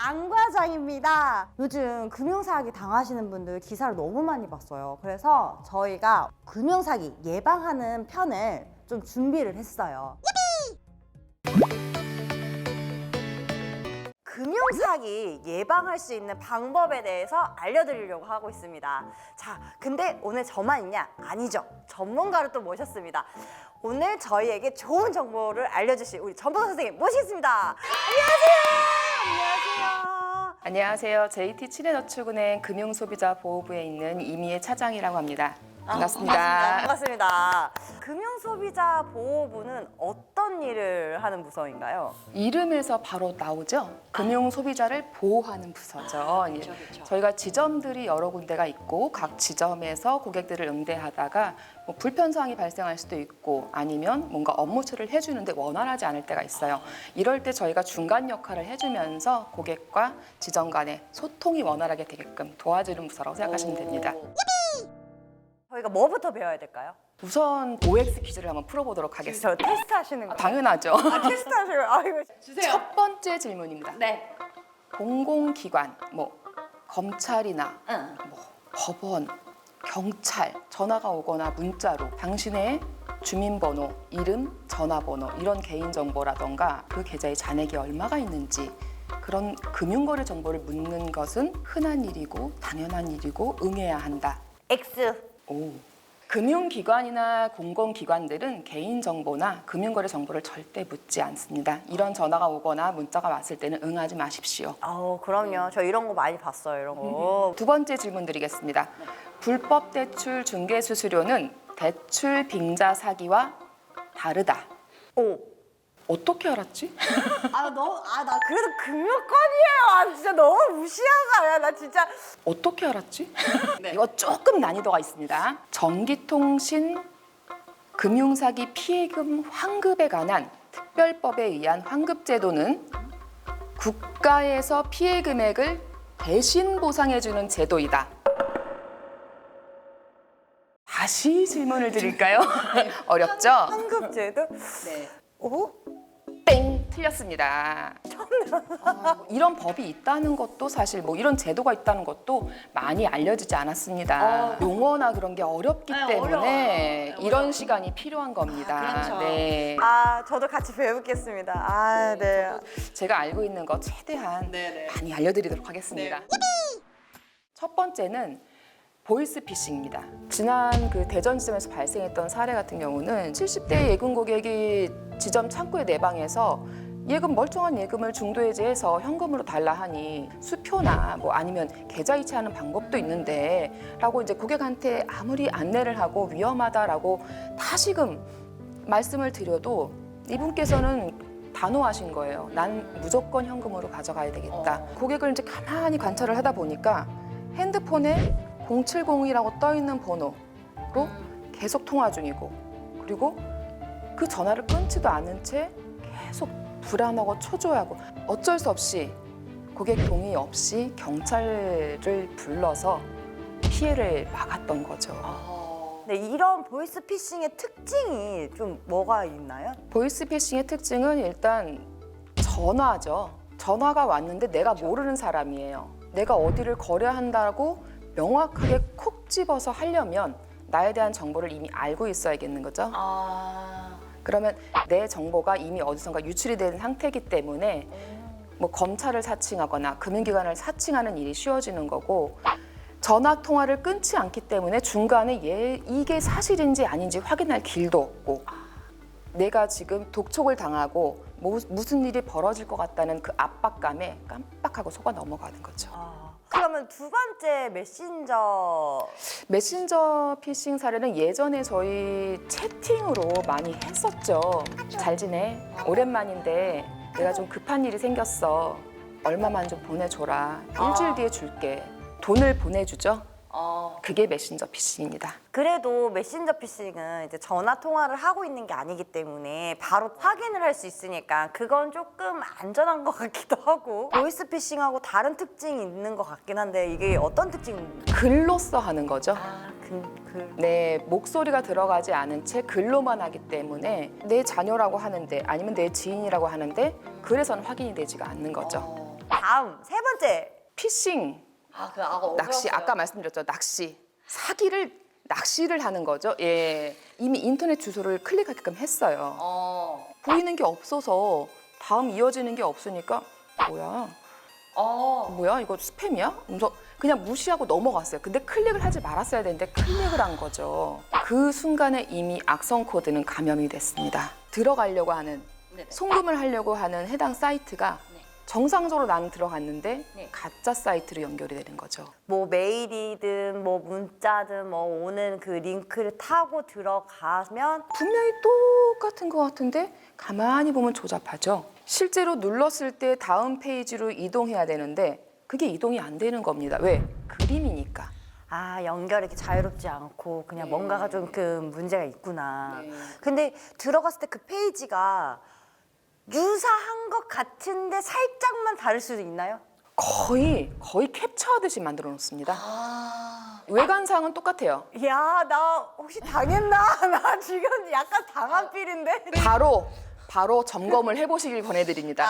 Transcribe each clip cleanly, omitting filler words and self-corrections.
안 과장입니다. 요즘 금융사기 당하시는 분들 기사를 너무 많이 봤어요. 그래서 저희가 금융사기 예방하는 편을 좀 준비를 했어요. 금융사기 예방할 수 있는 방법에 대해서 알려드리려고 하고 있습니다. 자, 근데 오늘 저만 있냐? 아니죠. 전문가를 또 모셨습니다. 오늘 저희에게 좋은 정보를 알려주실 우리 전문가 선생님 모시겠습니다. 안녕하세요. 안녕하세요. JT 칠해저축은행 금융소비자보호부에 있는 이미애 차장이라고 합니다. 반갑습니다. 반갑습니다. 금융소비자보호부는 어떤 일을 하는 부서인가요? 이름에서 바로 나오죠. 금융소비자를 보호하는 부서죠. 예. 저희가 지점들이 여러 군데가 있고 각 지점에서 고객들을 응대하다가 뭐 불편사항이 발생할 수도 있고 아니면 뭔가 업무 처리를 해주는데 원활하지 않을 때가 있어요. 이럴 때 저희가 중간 역할을 해주면서 고객과 지점 간의 소통이 원활하게 되게끔 도와주는 부서라고 생각하시면 됩니다. 저희가 뭐부터 배워야 될까요? 우선 OX 퀴즈를 한번 풀어보도록 하겠습니다. 저 테스트 하시는 거예요? 당연하죠. 테스트 하시는 거예요? 아이고, 주세요. 첫 번째 질문입니다. 네. 공공기관, 뭐 검찰이나 뭐 법원, 경찰 전화가 오거나 문자로 당신의 주민번호, 이름, 전화번호 이런 개인정보라던가 그 계좌에 잔액이 얼마가 있는지 그런 금융거래 정보를 묻는 것은 흔한 일이고 당연한 일이고 응해야 한다. X. 오. 금융기관이나 공공기관들은 개인정보나 금융거래 정보를 절대 묻지 않습니다. 이런 전화가 오거나 문자가 왔을 때는 응하지 마십시오. 그럼요. 저 이런 거 많이 봤어요. 이런 거. 두 번째 질문 드리겠습니다. 불법 대출 중개 수수료는 대출 빙자 사기와 다르다. 오. 어떻게 알았지? 나 그래도 금융권이에요. 진짜 너무 무시하다. 나 진짜. 어떻게 알았지? 이거 조금 난이도가 있습니다. 전기통신 금융사기 피해금 환급에 관한 특별법에 의한 환급제도는 국가에서 피해 금액을 대신 보상해주는 제도이다. 다시 질문을 드릴까요? 어렵죠? 환급제도? 네. 오? 땡! 틀렸습니다. 이런 법이 있다는 것도 사실 뭐 이런 제도가 있다는 것도 많이 알려지지 않았습니다. 용어나 그런 게 어렵기 때문에 이런 시간이 필요한 겁니다. 그렇죠. 네. 저도 같이 배우겠습니다. 네. 제가 알고 있는 거 최대한 많이 알려드리도록 하겠습니다. 첫 번째는 보이스피싱입니다. 지난 그 대전지점에서 발생했던 사례 같은 경우는 70대 예금 고객이 지점 창구에 내방해서 예금 멀쩡한 예금을 중도해지해서 현금으로 달라 하니 수표나 뭐 아니면 계좌 이체하는 방법도 있는데 라고 이제 고객한테 아무리 안내를 하고 위험하다라고 다시금 말씀을 드려도 이분께서는 단호하신 거예요. 난 무조건 현금으로 가져가야 되겠다. 고객을 이제 가만히 관찰을 하다 보니까 핸드폰에 070이라고 떠 있는 번호로 계속 통화 중이고 그리고 그 전화를 끊지도 않은 채 계속 불안하고 초조해하고 어쩔 수 없이 고객 동의 없이 경찰을 불러서 피해를 막았던 거죠. 네, 이런 보이스피싱의 특징이 좀 뭐가 있나요? 보이스피싱의 특징은 일단 전화죠. 전화가 왔는데 내가 모르는 사람이에요. 내가 어디를 거래한다고 명확하게 콕 집어서 하려면 나에 대한 정보를 이미 알고 있어야겠는 거죠. 그러면 내 정보가 이미 어디선가 유출이 된 상태이기 때문에 뭐 검찰을 사칭하거나 금융기관을 사칭하는 일이 쉬워지는 거고 전화 통화를 끊지 않기 때문에 중간에 이게 사실인지 아닌지 확인할 길도 없고 내가 지금 독촉을 당하고 무슨 일이 벌어질 것 같다는 그 압박감에 깜빡하고 속아 넘어가는 거죠. 그러면 두 번째 메신저 피싱 사례는 예전에 저희 채팅으로 많이 했었죠. 잘 지내? 오랜만인데 내가 좀 급한 일이 생겼어. 얼마만 좀 보내줘라. 일주일 뒤에 줄게. 돈을 보내주죠. 그게 메신저 피싱입니다. 그래도 메신저 피싱은 이제 전화 통화를 하고 있는 게 아니기 때문에 바로 확인을 할 수 있으니까 그건 조금 안전한 것 같기도 하고 보이스 피싱하고 다른 특징이 있는 것 같긴 한데 이게 어떤 특징입니까? 글로써 하는 거죠. 글. 네, 목소리가 들어가지 않은 채 글로만 하기 때문에 내 자녀라고 하는데 아니면 내 지인이라고 하는데 글에서는 확인이 되지가 않는 거죠. 다음 세 번째. 피싱, 낚시, 아까 말씀드렸죠. 낚시를 하는 거죠. 예, 이미 인터넷 주소를 클릭하게끔 했어요. 보이는 게 없어서 다음 이어지는 게 없으니까 뭐야 이거 스팸이야? 그래서 그냥 무시하고 넘어갔어요. 근데 클릭을 하지 말았어야 되는데 클릭을 한 거죠. 그 순간에 이미 악성 코드는 감염이 됐습니다. 들어가려고 하는, 송금을 하려고 하는 해당 사이트가 정상적으로 나는 들어갔는데 가짜 사이트로 연결이 되는 거죠. 뭐 메일이든 뭐 문자든 뭐 오는 그 링크를 타고 들어가면 분명히 똑같은 것 같은데 가만히 보면 조잡하죠. 실제로 눌렀을 때 다음 페이지로 이동해야 되는데 그게 이동이 안 되는 겁니다. 왜? 그림이니까. 연결이 이렇게 자유롭지 않고 그냥 뭔가가 좀 그 문제가 있구나. 네. 근데 들어갔을 때 그 페이지가 유사한 것 같은데 살짝만 다를 수도 있나요? 거의 캡처하듯이 만들어 놓습니다. 외관상은 똑같아요. 야, 나 혹시 당했나? 나 지금 약간 당한 필인데. 바로 점검을 해보시길 권해드립니다.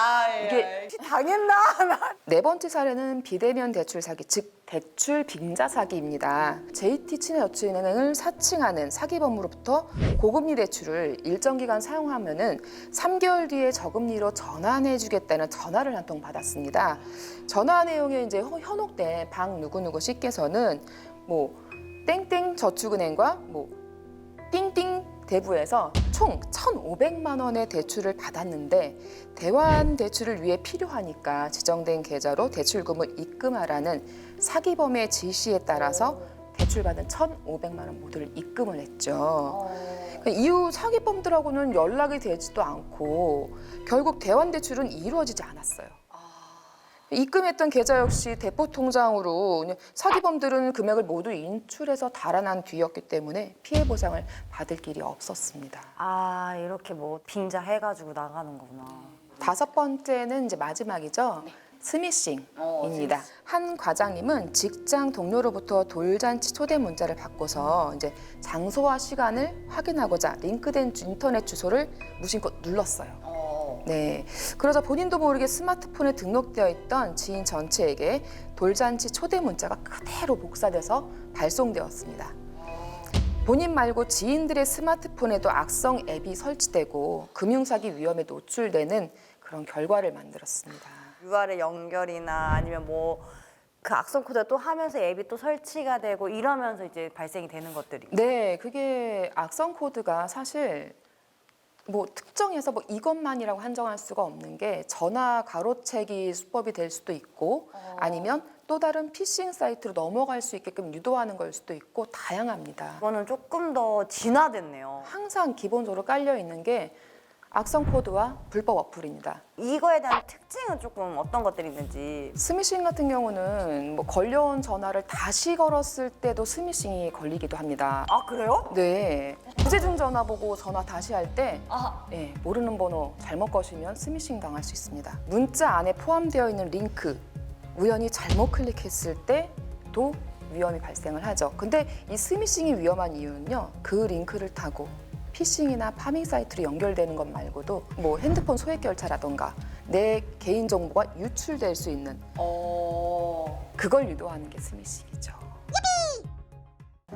이게 혹시 당했나? 나. 네 번째 사례는 비대면 대출 사기, 즉 대출 빙자 사기입니다. JT 친해여친은행을 사칭하는 사기범으로부터 고금리 대출을 일정 기간 사용하면은 3개월 뒤에 저금리로 전환해주겠다는 전화를 한 통 받았습니다. 전화 내용에 이제 현혹된 방 누구누구 씨께서는 뭐 땡땡 저축은행과 뭐 띵띵 대부에서 총 1,500만 원의 대출을 받았는데 대환 대출을 위해 필요하니까 지정된 계좌로 대출금을 입금하라는 사기범의 지시에 따라서 대출받은 1,500만 원 모두를 입금을 했죠. 이후 사기범들하고는 연락이 되지도 않고 결국 대환 대출은 이루어지지 않았어요. 입금했던 계좌 역시 대포 통장으로 사기범들은 금액을 모두 인출해서 달아난 뒤였기 때문에 피해 보상을 받을 길이 없었습니다. 이렇게 뭐 빙자 해가지고 나가는 거구나. 다섯 번째는 이제 마지막이죠. 스미싱입니다. 한 과장님은 직장 동료로부터 돌잔치 초대 문자를 받고서 이제 장소와 시간을 확인하고자 링크된 인터넷 주소를 무심코 눌렀어요. 네, 그러자 본인도 모르게 스마트폰에 등록되어 있던 지인 전체에게 돌잔치 초대 문자가 그대로 복사돼서 발송되었습니다. 본인 말고 지인들의 스마트폰에도 악성 앱이 설치되고 금융사기 위험에 노출되는 그런 결과를 만들었습니다. URL 연결이나 아니면 뭐 그 악성 코드 또 하면서 앱이 또 설치가 되고 이러면서 이제 발생이 되는 것들이. 네, 그게 악성 코드가 사실 뭐 특정해서 뭐 이것만이라고 한정할 수가 없는 게 전화 가로채기 수법이 될 수도 있고 아니면 또 다른 피싱 사이트로 넘어갈 수 있게끔 유도하는 걸 수도 있고 다양합니다. 이거는 조금 더 진화됐네요. 항상 기본적으로 깔려 있는 게 악성 코드와 불법 어플입니다. 이거에 대한 특징은 조금 어떤 것들이 있는지. 스미싱 같은 경우는 뭐 걸려온 전화를 다시 걸었을 때도 스미싱이 걸리기도 합니다. 그래요? 네, 부재중 전화 보고 전화 다시 할 때 모르는 번호 잘못 거시면 스미싱 당할 수 있습니다. 문자 안에 포함되어 있는 링크 우연히 잘못 클릭했을 때도 위험이 발생을 하죠. 근데 이 스미싱이 위험한 이유는요, 그 링크를 타고 피싱이나 파밍 사이트로 연결되는 것 말고도 뭐 핸드폰 소액 결제라던가 내 개인 정보가 유출될 수 있는 그걸 유도하는 게 스미싱이죠.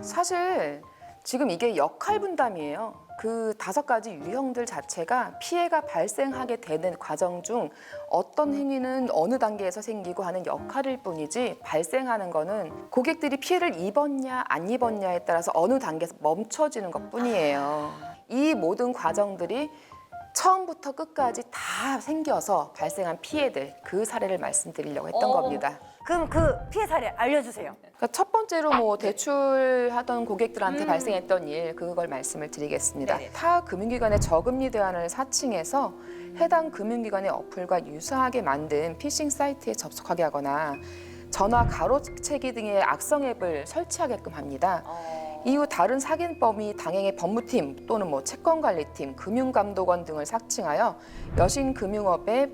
사실 지금 이게 역할 분담이에요. 그 5가지 유형들 자체가 피해가 발생하게 되는 과정 중 어떤 행위는 어느 단계에서 생기고 하는 역할일 뿐이지 발생하는 거는 고객들이 피해를 입었냐 안 입었냐에 따라서 어느 단계에서 멈춰지는 것뿐이에요. 이 모든 과정들이 처음부터 끝까지 다 생겨서 발생한 피해들, 그 사례를 말씀드리려고 했던 겁니다. 그럼 그 피해 사례 알려주세요. 그러니까 첫 번째로 뭐 대출하던 고객들한테 발생했던 일, 그걸 말씀을 드리겠습니다. 네네. 타 금융기관의 저금리 대안을 사칭해서 해당 금융기관의 어플과 유사하게 만든 피싱 사이트에 접속하게 하거나 전화 가로채기 등의 악성 앱을 설치하게끔 합니다. 이후 다른 사기범이 당행의 법무팀 또는 뭐 채권관리팀, 금융감독원 등을 사칭하여 여신금융업의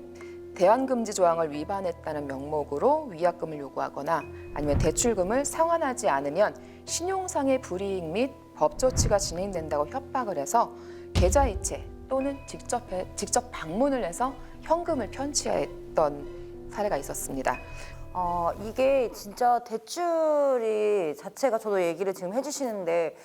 대환금지 조항을 위반했다는 명목으로 위약금을 요구하거나 아니면 대출금을 상환하지 않으면 신용상의 불이익 및 법조치가 진행된다고 협박을 해서 계좌 이체 또는 직접 방문을 해서 현금을 편취했던 사례가 있었습니다. 이게 진짜 대출이 자체가 저도 얘기를 지금 해주시는데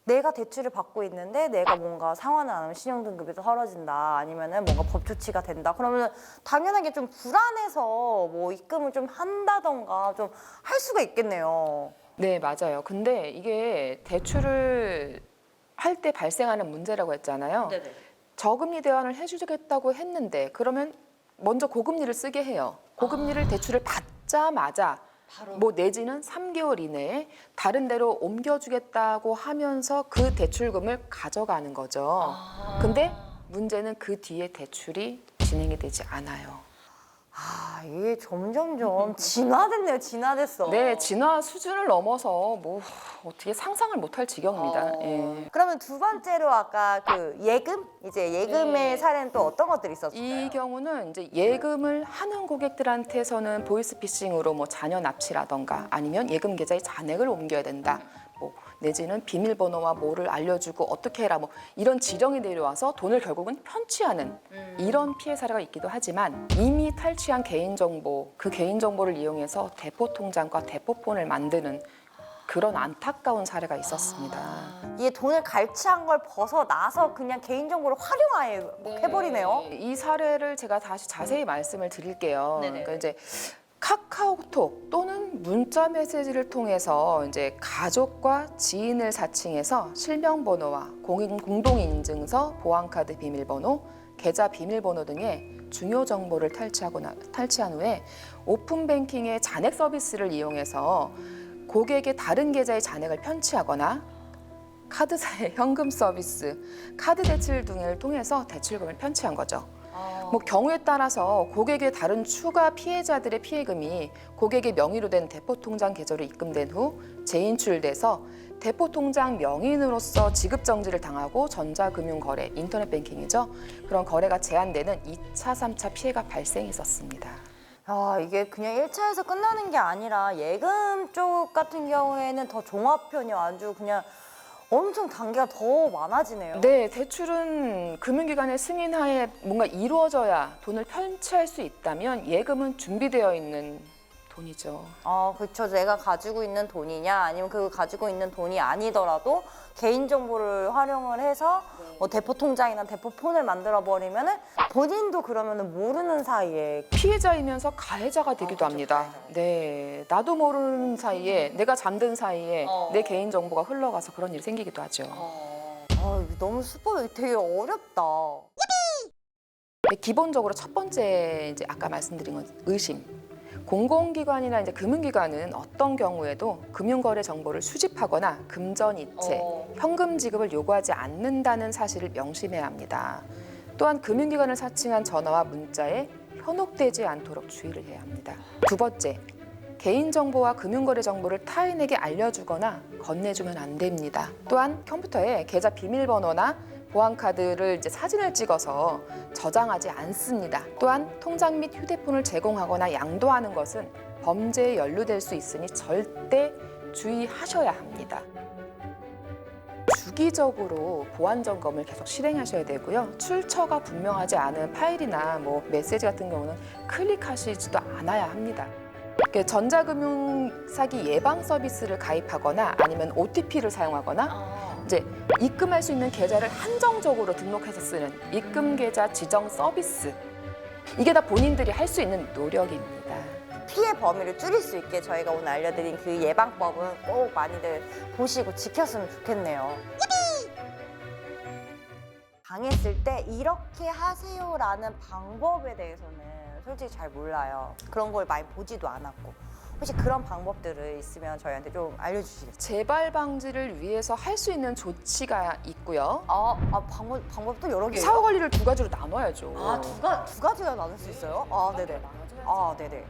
내가 대출을 받고 있는데 내가 뭔가 상환을 안 하면 신용등급이 떨어진다 아니면은 뭔가 법 조치가 된다 그러면 당연하게 좀 불안해서 뭐 입금을 좀 한다던가 좀 할 수가 있겠네요. 네, 맞아요. 근데 이게 대출을 할 때 발생하는 문제라고 했잖아요. 네네. 저금리 대환을 해주겠다고 했는데 그러면 먼저 고금리를 쓰게 해요. 고금리를 대출을 받자마자 뭐 내지는 3개월 이내에 다른 데로 옮겨주겠다고 하면서 그 대출금을 가져가는 거죠. 근데 문제는 그 뒤에 대출이 진행이 되지 않아요. 이게 점점점 진화됐네요. 진화됐어. 네, 진화 수준을 넘어서 뭐 어떻게 상상을 못할 지경입니다. 예. 그러면 두 번째로 아까 그 예금? 이제 예금의 네. 사례는 또 어떤 것들이 있었을까요? 이 경우는 이제 예금을 하는 고객들한테서는 보이스피싱으로 뭐 자녀 납치라던가 아니면 예금 계좌에 잔액을 옮겨야 된다. 뭐 내지는 비밀번호와 뭐를 알려주고 어떻게 해라 뭐 이런 지령이 내려와서 돈을 결국은 편취하는 이런 피해 사례가 있기도 하지만 이미 탈취한 개인정보, 그 개인정보를 이용해서 대포통장과 대포폰을 만드는 그런 안타까운 사례가 있었습니다. 이게 돈을 갈취한 걸 벗어나서 그냥 개인정보를 활용해버리네요. 이 사례를 제가 다시 자세히 말씀을 드릴게요. 네네. 그러니까 이제 카카오톡 또는 문자 메시지를 통해서 이제 가족과 지인을 사칭해서 실명번호와 공동인증서, 보안카드 비밀번호, 계좌 비밀번호 등의 중요 정보를 탈취한 후에 오픈뱅킹의 잔액 서비스를 이용해서 고객의 다른 계좌의 잔액을 편취하거나 카드사의 현금 서비스, 카드 대출 등을 통해서 대출금을 편취한 거죠. 뭐 경우에 따라서 고객의 다른 추가 피해자들의 피해금이 고객의 명의로 된 대포통장 계좌로 입금된 후 재인출돼서 대포통장 명의인으로서 지급 정지를 당하고 전자금융거래, 인터넷 뱅킹이죠. 그런 거래가 제한되는 2차, 3차 피해가 발생했었습니다. 이게 그냥 1차에서 끝나는 게 아니라 예금 쪽 같은 경우에는 더 종합편이 아주 그냥 엄청 단계가 더 많아지네요. 네, 대출은 금융기관의 승인하에 뭔가 이루어져야 돈을 편취할 수 있다면 예금은 준비되어 있는 돈이죠. 그렇죠. 내가 가지고 있는 돈이냐 아니면 그 가지고 있는 돈이 아니더라도 개인정보를 활용을 해서 뭐 대포통장이나 대포폰을 만들어버리면은 본인도 그러면은 모르는 사이에 피해자이면서 가해자가 되기도 그렇죠, 합니다. 가해자. 네, 나도 모르는 사이에 내가 잠든 사이에 내 개인 정보가 흘러가서 그런 일이 생기기도 하죠. 이거 너무 수법이 되게 어렵다. 네, 기본적으로 첫 번째 이제 아까 말씀드린 건 의심. 공공기관이나 이제 금융기관은 어떤 경우에도 금융거래 정보를 수집하거나 금전 이체, 현금 지급을 요구하지 않는다는 사실을 명심해야 합니다. 또한 금융기관을 사칭한 전화와 문자에 현혹되지 않도록 주의를 해야 합니다. 두 번째, 개인정보와 금융거래 정보를 타인에게 알려주거나 건네주면 안 됩니다. 또한 컴퓨터에 계좌 비밀번호나 보안카드를 이제 사진을 찍어서 저장하지 않습니다. 또한 통장 및 휴대폰을 제공하거나 양도하는 것은 범죄에 연루될 수 있으니 절대 주의하셔야 합니다. 주기적으로 보안 점검을 계속 실행하셔야 되고요. 출처가 분명하지 않은 파일이나 뭐 메시지 같은 경우는 클릭하시지도 않아야 합니다. 전자금융 사기 예방 서비스를 가입하거나 아니면 OTP를 사용하거나 이제 입금할 수 있는 계좌를 한정적으로 등록해서 쓰는 입금 계좌 지정 서비스, 이게 다 본인들이 할 수 있는 노력입니다. 피해 범위를 줄일 수 있게 저희가 오늘 알려드린 그 예방법은 꼭 많이들 보시고 지켰으면 좋겠네요. 당했을 때 이렇게 하세요라는 방법에 대해서는 솔직히 잘 몰라요. 그런 걸 많이 보지도 않았고. 혹시 그런 방법들을 있으면 저희한테 좀 알려주시겠어요? 재발 방지를 위해서 할 수 있는 조치가 있고요. 방법도 여러 개예요? 사후 관리를 두 가지로 나눠야죠. 두 가지가 나눌 수 있어요? 네네. 네네.